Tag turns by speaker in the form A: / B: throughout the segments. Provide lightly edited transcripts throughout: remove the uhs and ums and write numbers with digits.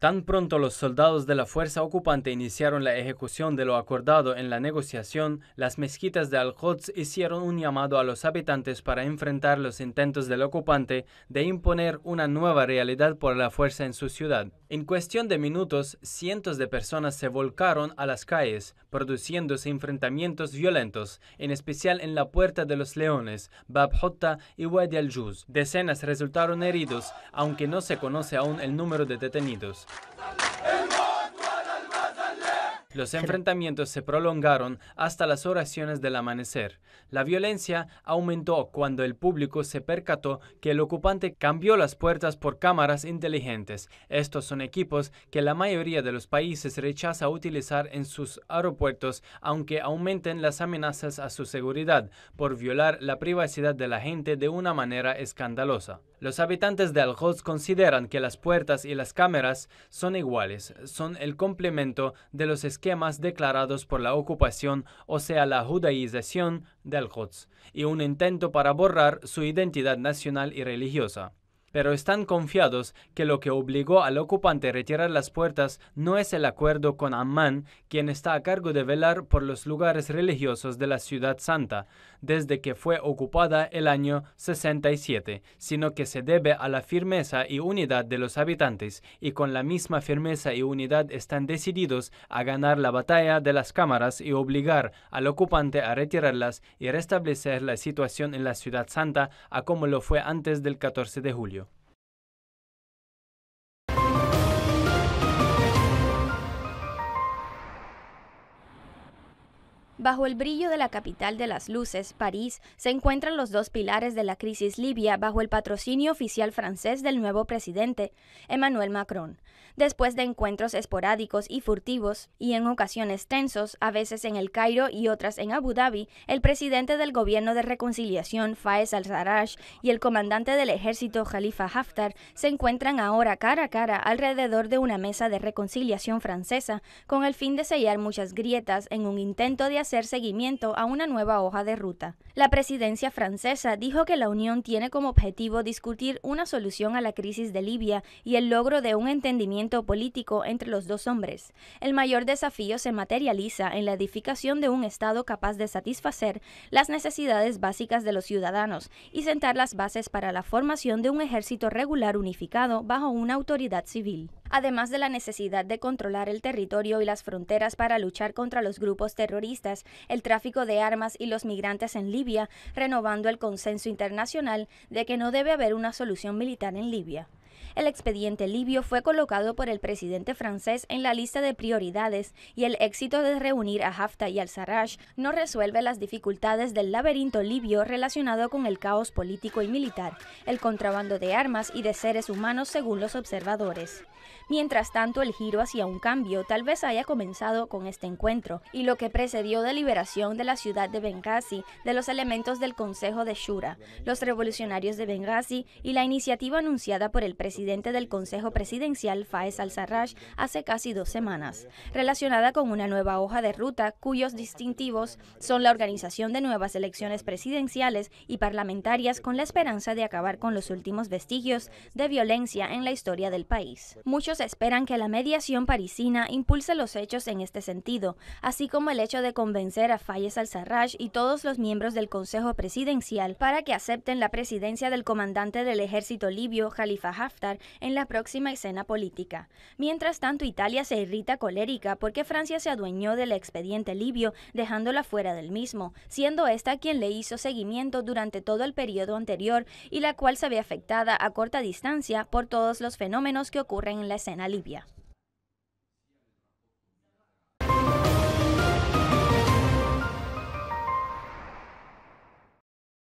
A: Tan pronto los soldados de la fuerza ocupante iniciaron la ejecución de lo acordado en la negociación, las mezquitas de Al-Quds hicieron un llamado a los habitantes para enfrentar los intentos del ocupante de imponer una nueva realidad por la fuerza en su ciudad. En cuestión de minutos, cientos de personas se volcaron a las calles, produciéndose enfrentamientos violentos, en especial en la Puerta de los Leones, Bab Hotta y Wadi al-Juz. Decenas resultaron heridos, aunque no se conoce aún el número de detenidos. Los enfrentamientos se prolongaron hasta las oraciones del amanecer. La violencia aumentó cuando el público se percató que el ocupante cambió las puertas por cámaras inteligentes. Estos son equipos que la mayoría de los países rechaza utilizar en sus aeropuertos, aunque aumenten las amenazas a su seguridad por violar la privacidad de la gente de una manera escandalosa. Los habitantes de Al-Quds consideran que las puertas y las cámaras son iguales, son el complemento de los esquemas declarados por la ocupación, o sea, la judaización de Al-Quds, y un intento para borrar su identidad nacional y religiosa. Pero están confiados que lo que obligó al ocupante a retirar las puertas no es el acuerdo con Amman, quien está a cargo de velar por los lugares religiosos de la Ciudad Santa, desde que fue ocupada el año 67, sino que se debe a la firmeza y unidad de los habitantes, y con la misma firmeza y unidad están decididos a ganar la batalla de las cámaras y obligar al ocupante a retirarlas y restablecer la situación en la Ciudad Santa a como lo fue antes del 14 de julio.
B: Bajo el brillo de la capital de las luces, París, se encuentran los dos pilares de la crisis libia bajo el patrocinio oficial francés del nuevo presidente, Emmanuel Macron. Después de encuentros esporádicos y furtivos, y en ocasiones tensos, a veces en El Cairo y otras en Abu Dhabi, el presidente del gobierno de reconciliación, Fayez al-Sarraj, y el comandante del ejército, Khalifa Haftar, se encuentran ahora cara a cara alrededor de una mesa de reconciliación francesa, con el fin de sellar muchas grietas en un intento de hacer seguimiento a una nueva hoja de ruta. La presidencia francesa dijo que la Unión tiene como objetivo discutir una solución a la crisis de Libia y el logro de un entendimiento político entre los dos hombres. El mayor desafío se materializa en la edificación de un Estado capaz de satisfacer las necesidades básicas de los ciudadanos y sentar las bases para la formación de un ejército regular unificado bajo una autoridad civil. Además de la necesidad de controlar el territorio y las fronteras para luchar contra los grupos terroristas, el tráfico de armas y los migrantes en Libia, renovando el consenso internacional de que no debe haber una solución militar en Libia. El expediente libio fue colocado por el presidente francés en la lista de prioridades y el éxito de reunir a Haftar y al-Sarraj no resuelve las dificultades del laberinto libio relacionado con el caos político y militar, el contrabando de armas y de seres humanos según los observadores. Mientras tanto, el giro hacia un cambio tal vez haya comenzado con este encuentro y lo que precedió de liberación de la ciudad de Benghazi de los elementos del Consejo de Shura, los revolucionarios de Benghazi y la iniciativa anunciada por el presidente del Consejo Presidencial, Fayez al-Sarraj, hace casi 2 semanas, relacionada con una nueva hoja de ruta cuyos distintivos son la organización de nuevas elecciones presidenciales y parlamentarias con la esperanza de acabar con los últimos vestigios de violencia en la historia del país. Muchos esperan que la mediación parisina impulse los hechos en este sentido, así como el hecho de convencer a Fayez al-Sarraj y todos los miembros del Consejo Presidencial para que acepten la presidencia del comandante del ejército libio, Khalifa Haftar, en la próxima escena política. Mientras tanto, Italia se irrita colérica porque Francia se adueñó del expediente libio, dejándola fuera del mismo, siendo esta quien le hizo seguimiento durante todo el periodo anterior y la cual se ve afectada a corta distancia por todos los fenómenos que ocurren en la escena libia.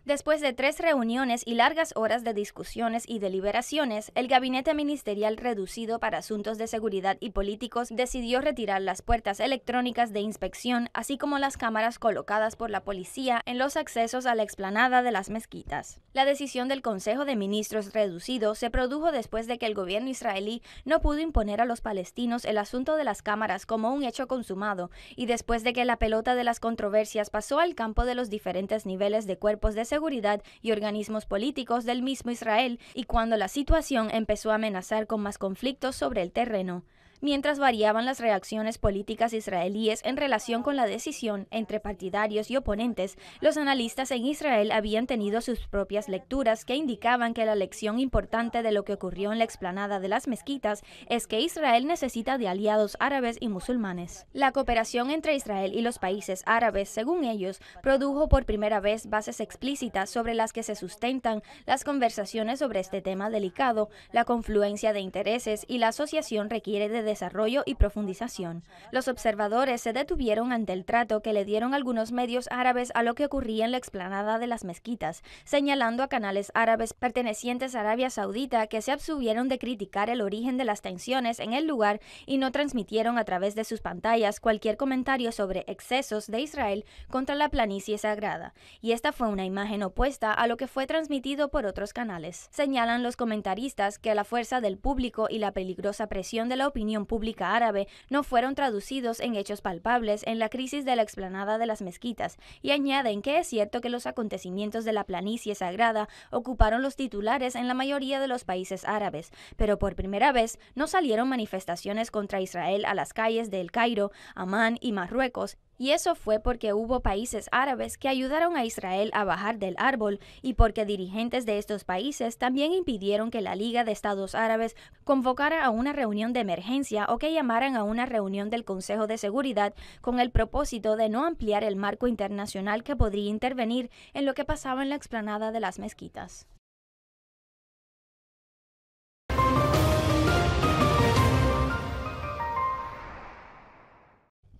B: Después de 3 reuniones y largas horas de discusiones y deliberaciones, el gabinete ministerial reducido para asuntos de seguridad y políticos decidió retirar las puertas electrónicas de inspección, así como las cámaras colocadas por la policía en los accesos a la explanada de las mezquitas. La decisión del Consejo de Ministros reducido se produjo después de que el gobierno israelí no pudo imponer a los palestinos el asunto de las cámaras como un hecho consumado y después de que la pelota de las controversias pasó al campo de los diferentes niveles de cuerpos de seguridad y organismos políticos del mismo Israel y cuando la situación empezó a amenazar con más conflictos sobre el terreno. Mientras variaban las reacciones políticas israelíes en relación con la decisión entre partidarios y oponentes, los analistas en Israel habían tenido sus propias lecturas que indicaban que la lección importante de lo que ocurrió en la explanada de las mezquitas es que Israel necesita de aliados árabes y musulmanes. La cooperación entre Israel y los países árabes, según ellos, produjo por primera vez bases explícitas sobre las que se sustentan las conversaciones sobre este tema delicado, la confluencia de intereses y la asociación requiere de desarrollo y profundización. Los observadores se detuvieron ante el trato que le dieron algunos medios árabes a lo que ocurría en la explanada de las mezquitas, señalando a canales árabes pertenecientes a Arabia Saudita que se abstuvieron de criticar el origen de las tensiones en el lugar y no transmitieron a través de sus pantallas cualquier comentario sobre excesos de Israel contra la planicie sagrada. Y esta fue una imagen opuesta a lo que fue transmitido por otros canales. Señalan los comentaristas que la fuerza del público y la peligrosa presión de la opinión pública árabe no fueron traducidos en hechos palpables en la crisis de la explanada de las mezquitas y añaden que es cierto que los acontecimientos de la planicie sagrada ocuparon los titulares en la mayoría de los países árabes, pero por primera vez no salieron manifestaciones contra Israel a las calles de El Cairo, Amán y Marruecos. Y eso fue porque hubo países árabes que ayudaron a Israel a bajar del árbol y porque dirigentes de estos países también impidieron que la Liga de Estados Árabes convocara a una reunión de emergencia o que llamaran a una reunión del Consejo de Seguridad con el propósito de no ampliar el marco internacional que podría intervenir en lo que pasaba en la explanada de las mezquitas.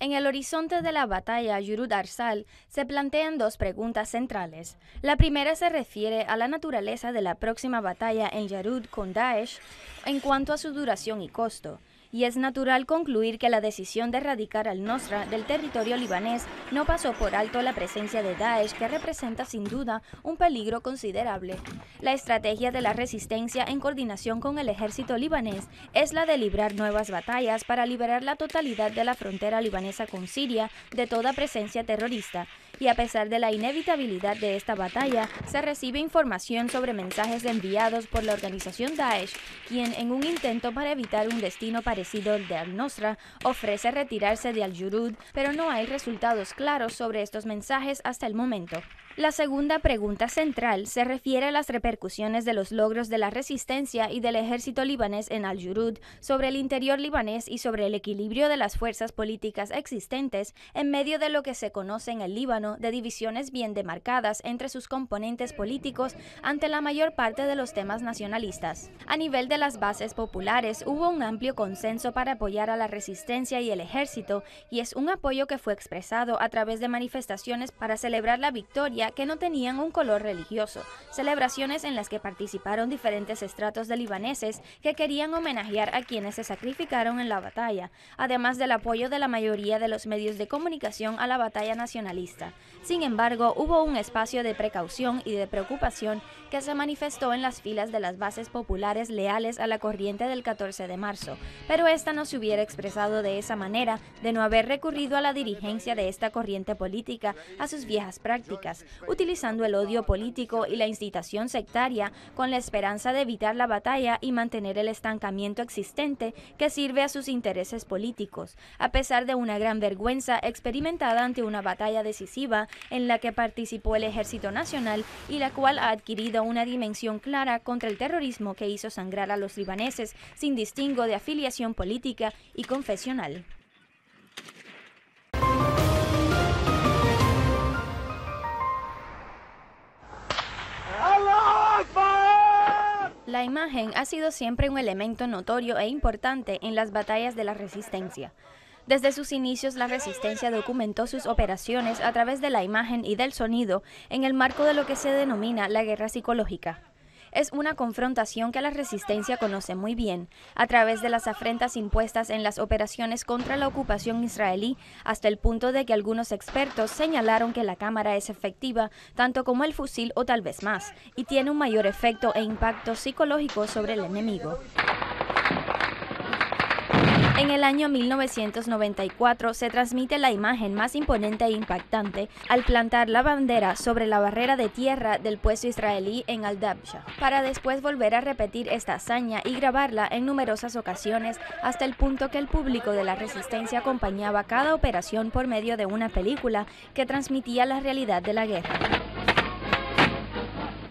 B: En el horizonte de la batalla Yurud-Arsal se plantean dos preguntas centrales. La primera se refiere a la naturaleza de la próxima batalla en Yarud con Daesh en cuanto a su duración y costo. Y es natural concluir que la decisión de erradicar al-Nusra del territorio libanés no pasó por alto la presencia de Daesh, que representa sin duda un peligro considerable. La estrategia de la resistencia en coordinación con el ejército libanés es la de librar nuevas batallas para liberar la totalidad de la frontera libanesa con Siria de toda presencia terrorista. Y a pesar de la inevitabilidad de esta batalla, se recibe información sobre mensajes enviados por la organización Daesh, quien en un intento para evitar un destino parecido al de al-Nusra, ofrece retirarse de al-Yurud, pero no hay resultados claros sobre estos mensajes hasta el momento. La segunda pregunta central se refiere a las repercusiones de los logros de la resistencia y del ejército libanés en al-Yurud sobre el interior libanés y sobre el equilibrio de las fuerzas políticas existentes en medio de lo que se conoce en el Líbano de divisiones bien demarcadas entre sus componentes políticos ante la mayor parte de los temas nacionalistas. A nivel de las bases populares hubo un amplio consenso para apoyar a la resistencia y el ejército, y es un apoyo que fue expresado a través de manifestaciones para celebrar la victoria que no tenían un color religioso, celebraciones en las que participaron diferentes estratos de libaneses que querían homenajear a quienes se sacrificaron en la batalla, además del apoyo de la mayoría de los medios de comunicación a la batalla nacionalista. Sin embargo, hubo un espacio de precaución y de preocupación que se manifestó en las filas de las bases populares leales a la corriente del 14 de marzo, pero esta no se hubiera expresado de esa manera de no haber recurrido a la dirigencia de esta corriente política a sus viejas prácticas, utilizando el odio político y la incitación sectaria con la esperanza de evitar la batalla y mantener el estancamiento existente que sirve a sus intereses políticos, a pesar de una gran vergüenza experimentada ante una batalla decisiva en la que participó el Ejército Nacional y la cual ha adquirido una dimensión clara contra el terrorismo que hizo sangrar a los libaneses sin distingo de afiliación política y confesional. La imagen ha sido siempre un elemento notorio e importante en las batallas de la resistencia. Desde sus inicios, la resistencia documentó sus operaciones a través de la imagen y del sonido en el marco de lo que se denomina la guerra psicológica. Es una confrontación que la resistencia conoce muy bien, a través de las afrentas impuestas en las operaciones contra la ocupación israelí, hasta el punto de que algunos expertos señalaron que la cámara es efectiva tanto como el fusil o tal vez más, y tiene un mayor efecto e impacto psicológico sobre el enemigo. En el año 1994 se transmite la imagen más imponente e impactante al plantar la bandera sobre la barrera de tierra del puesto israelí en Al-Dabsha, para después volver a repetir esta hazaña y grabarla en numerosas ocasiones hasta el punto que el público de la resistencia acompañaba cada operación por medio de una película que transmitía la realidad de la guerra.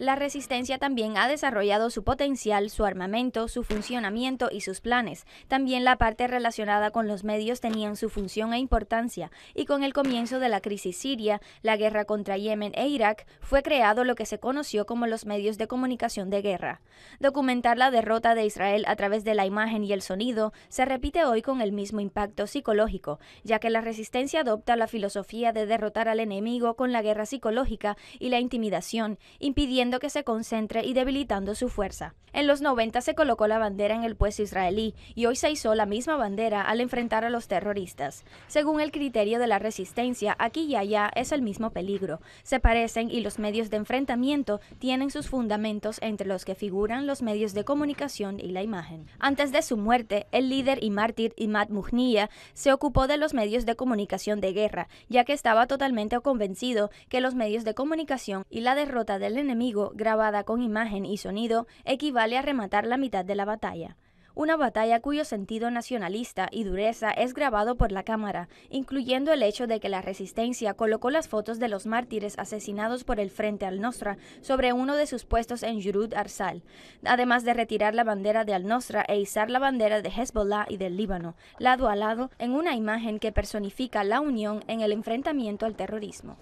B: La resistencia también ha desarrollado su potencial, su armamento, su funcionamiento y sus planes. También la parte relacionada con los medios tenían su función e importancia, y con el comienzo de la crisis siria, la guerra contra Yemen e Irak, fue creado lo que se conoció como los medios de comunicación de guerra. Documentar la derrota de Israel a través de la imagen y el sonido se repite hoy con el mismo impacto psicológico, ya que la resistencia adopta la filosofía de derrotar al enemigo con la guerra psicológica y la intimidación, impidiendo que se concentre y debilitando su fuerza. En los 90 se colocó la bandera en el puesto israelí y hoy se izó la misma bandera al enfrentar a los terroristas. Según el criterio de la resistencia, aquí y allá es el mismo peligro. Se parecen y los medios de enfrentamiento tienen sus fundamentos entre los que figuran los medios de comunicación y la imagen. Antes de su muerte, el líder y mártir Imad Mughniyeh se ocupó de los medios de comunicación de guerra, ya que estaba totalmente convencido que los medios de comunicación y la derrota del enemigo grabada con imagen y sonido equivale a rematar la mitad de la batalla. Una batalla cuyo sentido nacionalista y dureza es grabado por la cámara, incluyendo el hecho de que la resistencia colocó las fotos de los mártires asesinados por el Frente al-Nosra sobre uno de sus puestos en Yurud Arsal, además de retirar la bandera de al-Nosra e izar la bandera de Hezbollah y del Líbano, lado a lado, en una imagen que personifica la unión en el enfrentamiento al terrorismo.